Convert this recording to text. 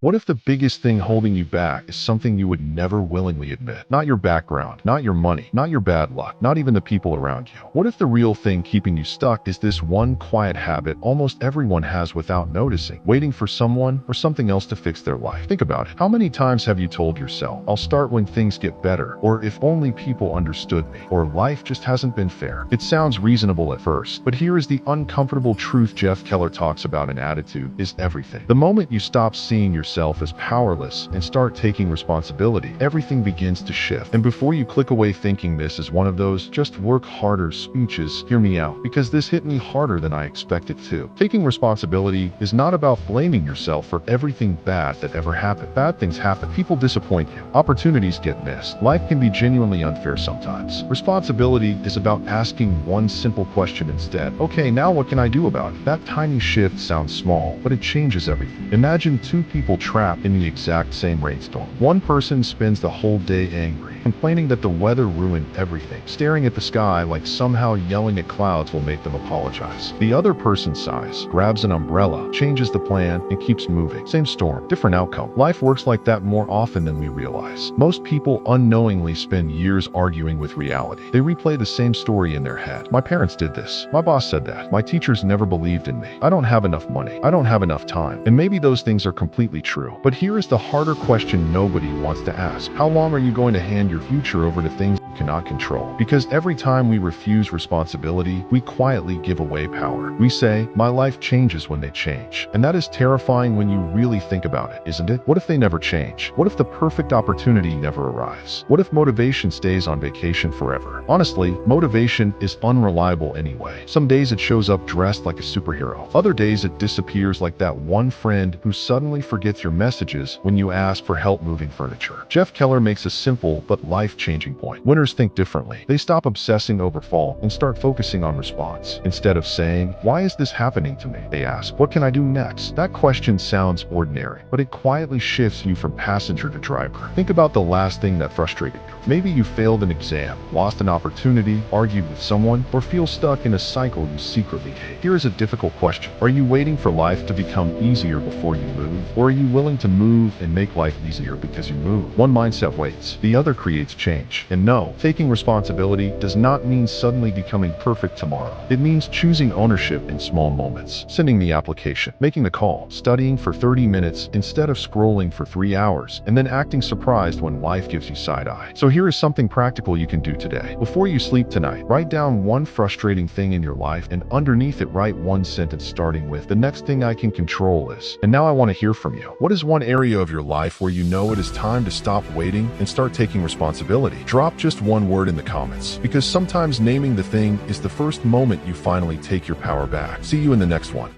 What if the biggest thing holding you back is something you would never willingly admit? Not your background, not your money, not your bad luck, not even the people around you. What if the real thing keeping you stuck is this one quiet habit almost everyone has without noticing, waiting for someone or something else to fix their life? Think about it. How many times have you told yourself, I'll start when things get better, or if only people understood me, or life just hasn't been fair? It sounds reasonable at first, but here is the uncomfortable truth Jeff Keller talks about in Attitude is Everything. The moment you stop seeing yourself as powerless and start taking responsibility, everything begins to shift. And before you click away thinking this is one of those just work harder speeches, hear me out, because this hit me harder than I expected to. Taking responsibility is not about blaming yourself for everything bad that ever happened. Bad things happen. People disappoint you. Opportunities get missed. Life can be genuinely unfair sometimes. Responsibility is about asking one simple question instead. Okay, now what can I do about it? That tiny shift sounds small, but it changes everything. Imagine two people trapped in the exact same rainstorm. One person spends the whole day angry, complaining that the weather ruined everything, staring at the sky like somehow yelling at clouds will make them apologize. The other person sighs, grabs an umbrella, changes the plan, and keeps moving. Same storm, different outcome. Life works like that more often than we realize. Most people unknowingly spend years arguing with reality. They replay the same story in their head. My parents did this. My boss said that. My teachers never believed in me. I don't have enough money. I don't have enough time. And maybe those things are completely true. But here is the harder question nobody wants to ask. How long are you going to hand your future over to things you cannot control? Because every time we refuse responsibility, we quietly give away power. We say, my life changes when they change. And that is terrifying when you really think about it, isn't it? What if they never change? What if the perfect opportunity never arrives? What if motivation stays on vacation forever? Honestly, motivation is unreliable anyway. Some days it shows up dressed like a superhero. Other days it disappears like that one friend who suddenly forgets your messages when you ask for help moving furniture. Jeff Keller makes a simple but life-changing point. Winners think differently. They stop obsessing over fall and start focusing on response. Instead of saying, why is this happening to me? They ask, what can I do next? That question sounds ordinary, but it quietly shifts you from passenger to driver. Think about the last thing that frustrated you. Maybe you failed an exam, lost an opportunity, argued with someone, or feel stuck in a cycle you secretly hate. Here is a difficult question. Are you waiting for life to become easier before you move? Or are you willing to move and make life easier because you move? One mindset waits, the other creates change. And no, taking responsibility does not mean suddenly becoming perfect tomorrow. It means choosing ownership in small moments, sending the application, making the call, studying for 30 minutes instead of scrolling for 3 hours, and then acting surprised when life gives you side eye. So here is something practical you can do today. Before you sleep tonight, write down one frustrating thing in your life and underneath it write one sentence starting with, the next thing I can control is. And now I want to hear from you. What is one area of your life where you know it is time to stop waiting and start taking responsibility? Drop just one word in the comments, because sometimes naming the thing is the first moment you finally take your power back. See you in the next one.